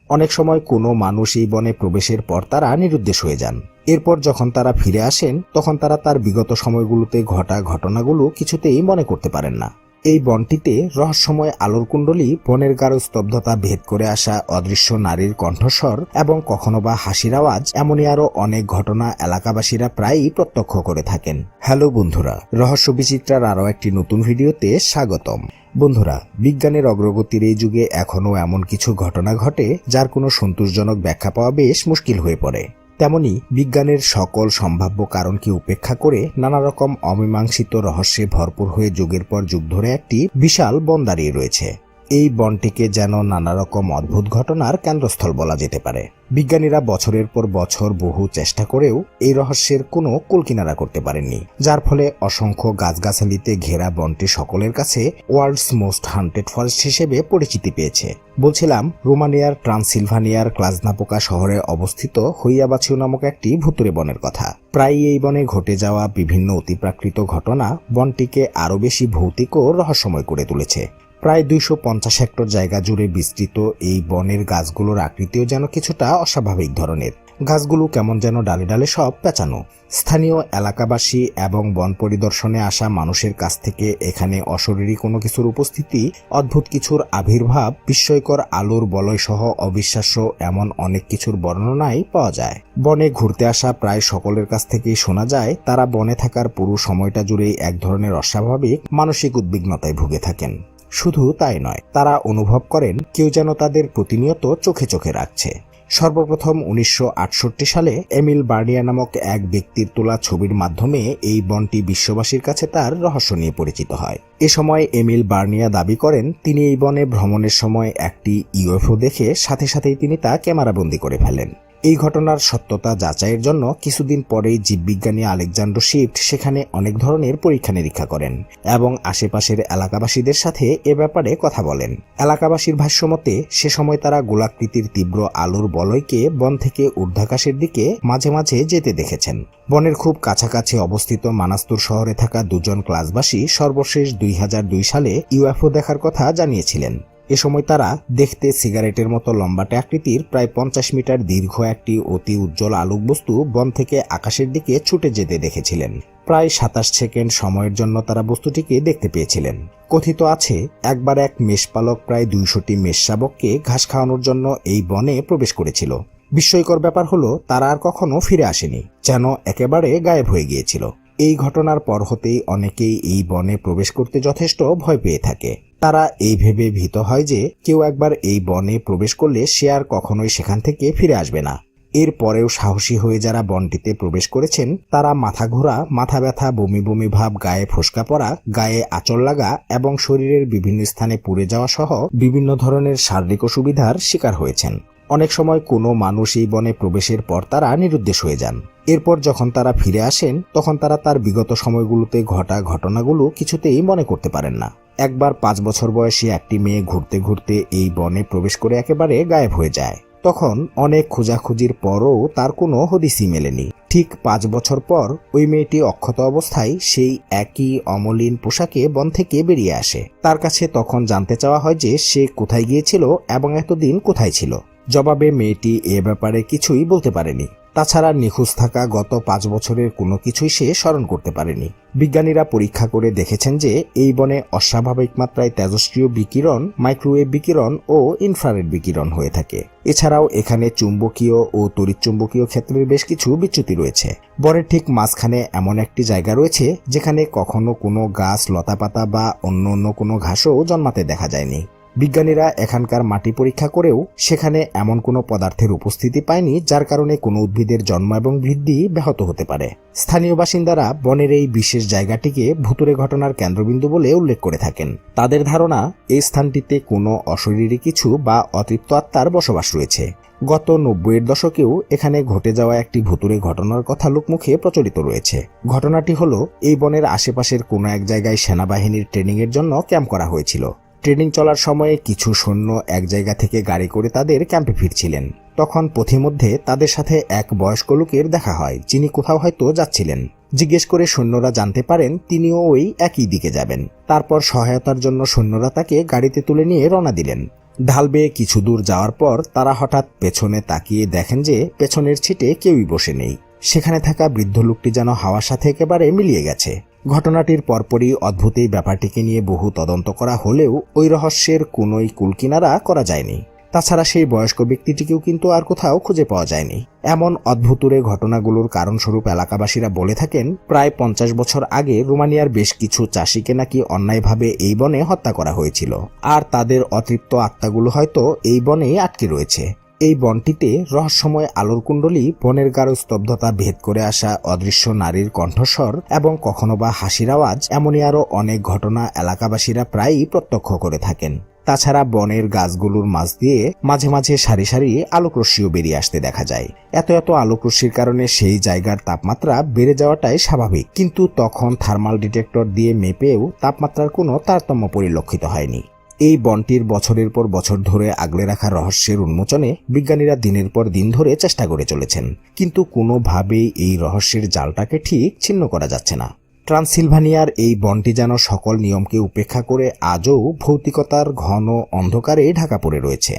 অনেক সময় কোনো মানুষ এই বনে প্রবেশের পর তারা নিরুদ্দেশ হয়ে যান। এরপর যখন তারা ফিরে আসেন তখন তারা তার বিগত সময়গুলোতে ঘটা ঘটনাগুলো কিছুতেই মনে করতে পারেন না। এই বনটিতে রহস্যময় আলোর কুণ্ডলী, বনের গাঢ় স্তব্ধতা ভেদ করে আসা অদৃশ্য নারীর কণ্ঠস্বর এবং কখনো বা হাসির আওয়াজ, এমনই আরো অনেক ঘটনা এলাকাবাসীরা প্রায়ই প্রত্যক্ষ করে থাকেন। হ্যালো বন্ধুরা, রহস্য বিচিত্রার আরো একটি নতুন ভিডিওতে স্বাগতম। বন্ধুরা, বিজ্ঞানের অগ্রগতির এই যুগে এখনও এমন কিছু ঘটনা ঘটে যার কোনো সন্তোষজনক ব্যাখ্যা পাওয়া বেশ মুশকিল হয়ে পড়ে। তেমনি বিজ্ঞানের সকল সম্ভাব্য কারণকে উপেক্ষা করে নানা রকম অমীমাংসিত রহস্যে ভরপুর হয়ে যুগের পর যুগ ধরে একটি বিশাল বন দাঁড়িয়ে রয়েছে। এই বনটিকে যেন নানা রকম অদ্ভুত ঘটনার কেন্দ্রস্থল বলা যেতে পারে। বিজ্ঞানীরা বছরের পর বছর বহু চেষ্টা করেও এই রহস্যের কোনো কুলকিনারা করতে পারেননি, যার ফলে অসংখ্য গাছগাছালিতে ঘেরা বনটি সকলের কাছে ওয়ার্ল্ডস মোস্ট হান্টেড ফরেস্ট হিসেবে পরিচিতি পেয়েছে। বলছিলাম রোমানিয়ার ট্রান্সিলভানিয়ার ক্লাজনাপোকা শহরে অবস্থিত হইয়াবাছিউ নামক একটি ভুতুড়ে বনের কথা। প্রায় এই বনে ঘটে যাওয়া বিভিন্ন অতিপ্রাকৃত ঘটনা বনটিকে আরও বেশি ভৌতিক ও রহস্যময় করে তুলেছে। প্রায় 250 হেক্টর জায়গা জুড়ে বিস্তৃত এই বনের গাছগুলোর আকৃতিও যেন কিছুটা অস্বাভাবিক ধরনের। গাছগুলো কেমন যেন ডালে ডালে সব পেঁচানো। স্থানীয় এলাকাবাসী এবং বন পরিদর্শনে আসা মানুষের কাছ থেকে এখানে অশরীরী কোনো কিছুর উপস্থিতি, অদ্ভুত কিছুর আবির্ভাব, বিস্ময়কর আলোর বলয় সহ অবিশ্বাস্য এমন অনেক কিছুর বর্ণনাই পাওয়া যায়। বনে ঘুরতে আসা প্রায় সকলের কাছ থেকেই শোনা যায় তারা বনে থাকার পুরো সময়টা জুড়েই এক ধরনের অস্বাভাবিক মানসিক উদ্বিগ্নতায় ভুগে থাকেন। শুধু তাই নয়, তারা অনুভব করেন কেউ যেন তাদের প্রতিনিয়ত চোখে চোখে রাখছে। সর্বপ্রথম 1968 সালে এমিল বার্নিয়া নামক এক ব্যক্তির তোলা ছবির মাধ্যমে এই বনটি বিশ্ববাসীর কাছে তার রহস্য নিয়ে পরিচিত হয়। এ সময় এমিল বার্নিয়া দাবি করেন তিনি এই বনে ভ্রমণের সময় একটি ইউএফও দেখে সাথে সাথেই তিনি তা ক্যামেরাবন্দি করে ফেলেন। এই ঘটনার সত্যতা যাচাইয়ের জন্য কিছুদিন পরেই জীববিজ্ঞানী আলেকজান্ডার শিফট সেখানে অনেক ধরনের পরীক্ষা নিরীক্ষা করেন এবং আশেপাশের এলাকাবাসীদের সাথে এ ব্যাপারে কথা বলেন। এলাকাবাসীর ভাষ্যমতে সে সময় তারা গোলাকৃতির তীব্র আলোর বলয়কে বন থেকে ঊর্ধ্বাকাশের দিকে মাঝে মাঝে যেতে দেখেছেন। বনের খুব কাছাকাছি অবস্থিত মানাস্তুর শহরে থাকা দুজন ক্লাসবাসী সর্বশেষ 2002 সালে ইউএফও দেখার কথা জানিয়েছিলেন। এ সময় তারা দেখতে সিগারেটের মতো লম্বাটে আকৃতির প্রায় 50 মিটার দীর্ঘ একটি অতি উজ্জ্বল আলোক বস্তু বন থেকে আকাশের দিকে ছুটে যেতে দেখেছিলেন। প্রায় 27 সেকেন্ড সময়ের জন্য তারা বস্তুটিকে দেখতে পেয়েছিলেন। কথিত আছে একবার এক মেষপালক প্রায় 200টি মেষশাবককে ঘাস খাওয়ানোর জন্য এই বনে প্রবেশ করেছিল। বিস্ময়কর ব্যাপার হলো তারা আর কখনো ফিরে আসেনি, যেন একেবারে গায়েব হয়ে গিয়েছিল। এই ঘটনার পর হতেই অনেকেই এই বনে প্রবেশ করতে যথেষ্ট ভয় পেয়ে থাকে। তারা এই ভেবে ভীত হয় যে কেউ একবার এই বনে প্রবেশ করলে সে আর কখনোই সেখান থেকে ফিরে আসবে না। এর পরেও সাহসী হয়ে যারা বনটিতে প্রবেশ করেছেন তারা মাথা ঘোরা, মাথা ব্যথা, বমি বমি ভাব, গায়ে ফোস্কা পড়া, গায়ে আঁচড় লাগা এবং শরীরের বিভিন্ন স্থানে পুড়ে যাওয়া সহ বিভিন্ন ধরনের শারীরিক অসুবিধার শিকার হয়েছেন। অনেক সময় কোনো মানুষ এই বনে প্রবেশের পর তারা নিরুদ্দেশ হয়ে যান। এরপর যখন তারা ফিরে আসেন তখন তারা তার বিগত সময়গুলোতে ঘটা ঘটনাগুলো কিছুতেই মনে করতে পারেন না। একবার 5 বছর বয়সী একটি মেয়ে ঘুরতে ঘুরতে এই বনে প্রবেশ করে একেবারে গায়েব হয়ে যায়। তখন অনেক খোঁজাখুঁজির পরও তার কোনো হদিসই মেলেনি। ঠিক 5 বছর পর ওই মেয়েটি অক্ষত অবস্থায় সেই একই অমলিন পোশাকে বন থেকে বেরিয়ে আসে। তার কাছে তখন জানতে চাওয়া হয় যে সে কোথায় গিয়েছিল এবং এতদিন কোথায় ছিল। জবাবে মেয়েটি এ ব্যাপারে কিছুই বলতে পারেনি। তাছাড়া নিখোঁজ থাকা গত 5 বছরের কোনো কিছুই সে স্মরণ করতে পারেনি। বিজ্ঞানীরা পরীক্ষা করে দেখেছেন যে এই বনে অস্বাভাবিক মাত্রায় তেজস্ক্রিয় বিকিরণ, মাইক্রোওয়েভ বিকিরণ ও ইনফ্রারেড বিকিরণ হয়ে থাকে। এছাড়াও এখানে চুম্বকীয় ও তড়িৎচুম্বকীয় ক্ষেত্রের বেশ কিছু বিচ্যুতি রয়েছে। বনের ঠিক মাঝখানে এমন একটি জায়গা রয়েছে যেখানে কখনো কোনো গাছ, লতাপাতা বা অন্য কোনো ঘাসও জন্মাতে দেখা যায়নি। বিজ্ঞানীরা এখানকার মাটি পরীক্ষা করেও সেখানে এমন কোনো পদার্থের উপস্থিতি পায়নি যার কারণে কোনো উদ্ভিদের জন্ম এবং বৃদ্ধি ব্যাহত হতে পারে। স্থানীয় বাসিন্দারা বনের এই বিশেষ জায়গাটিকে ভুতুড়ে ঘটনার কেন্দ্রবিন্দু বলে উল্লেখ করে থাকেন। তাদের ধারণা এই স্থানটিতে কোনো অশরীরী কিছু বা অতৃপ্ত আত্মার বসবাস রয়েছে। গত 90-এর দশকেও এখানে ঘটে যাওয়া একটি ভুতুড়ে ঘটনার কথা লোকমুখে প্রচলিত রয়েছে। ঘটনাটি হলো এই বনের আশেপাশের কোনো এক জায়গায় সেনাবাহিনীর ট্রেনিংয়ের জন্য ক্যাম্প করা হয়েছিল। ট্রেনিং চলার সময়ে কিছু সৈন্য এক জায়গা থেকে গাড়ি করে তাদের ক্যাম্পে ফিরছিলেন। তখন পথিমধ্যে তাদের সাথে এক বয়স্ক লোকের দেখা হয় যিনি কোথাও হয়তো যাচ্ছিলেন। জিজ্ঞেস করে সৈন্যরা জানতে পারেন তিনিও ওই একই দিকে যাবেন। তারপর সহায়তার জন্য সৈন্যরা তাকে গাড়িতে তুলে নিয়ে রওনা দিলেন। ঢাল বেয়ে কিছু দূর যাওয়ার পর তারা হঠাৎ পেছনে তাকিয়ে দেখেন যে পেছনের সিটে কেউই বসে নেই। সেখানে থাকা বৃদ্ধ লোকটি যেন হাওয়ার সাথে একেবারে মিলিয়ে গেছে। ঘটনাটির পরপরই অদ্ভুত এই ব্যাপারটিকে নিয়ে বহু তদন্ত করা হলেও ওই রহস্যের কোনোই কুলকিনারা করা যায়নি। তাছাড়া সেই বয়স্ক ব্যক্তিটিকেও কিন্তু আর কোথাও খুঁজে পাওয়া যায়নি। এমন অদ্ভুতুরে ঘটনাগুলোর কারণস্বরূপ এলাকাবাসীরা বলে থাকেন প্রায় 50 বছর আগে রোমানিয়ার বেশ কিছু চাষিকে নাকি অন্যায়ভাবে এই বনে হত্যা করা হয়েছিল, আর তাদের অতৃপ্ত আত্মাগুলো হয়তো এই বনেই আটকে রয়েছে। এই বনটিতে রহস্যময় আলোর কুণ্ডলী, বনের গাঢ় স্তব্ধতা ভেদ করে আসা অদৃশ্য নারীর কণ্ঠস্বর এবং কখনো বা হাসির আওয়াজ, এমনই আরও অনেক ঘটনা এলাকাবাসীরা প্রায়ই প্রত্যক্ষ করে থাকেন। তাছাড়া বনের গাছগুলোর মাঝ দিয়ে মাঝে মাঝে সারি সারি আলোকরশ্মিও বেরিয়ে আসতে দেখা যায়। এত আলোকরশ্মির কারণে সেই জায়গার তাপমাত্রা বেড়ে যাওয়াটাই স্বাভাবিক, কিন্তু তখন থার্মাল ডিটেক্টর দিয়ে মেপেও তাপমাত্রার কোনো তারতম্য পরিলক্ষিত হয়নি। এই বনটির বছরের পর বছর ধরে আগলে রাখা রহস্যের উন্মোচনে বিজ্ঞানীরা দিনের পর দিন ধরে চেষ্টা করে চলেছেন, কিন্তু কোনোভাবেই এই রহস্যের জালটাকে ঠিক ছিন্ন করা যাচ্ছে না। ট্রান্সিলভানিয়ার এই বনটি যেন সকল নিয়মকে উপেক্ষা করে আজও ভৌতিকতার ঘন অন্ধকারে ঢাকা পড়ে রয়েছে।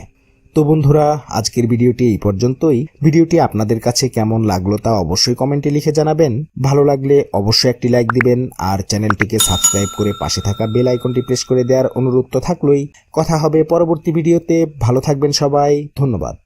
তো বন্ধুরা, আজকের ভিডিওটি এই পর্যন্তই। ভিডিওটি আপনাদের কাছে কেমন লাগলো তা অবশ্যই কমেন্টে লিখে জানাবেন। ভালো লাগলে অবশ্যই একটি লাইক দিবেন, আর চ্যানেলটিকে সাবস্ক্রাইব করে পাশে থাকা বেল আইকনটি প্রেস করে দেওয়ার অনুরোধ তো থাকলোই। কথা হবে পরবর্তী ভিডিওতে। ভালো থাকবেন সবাই, ধন্যবাদ।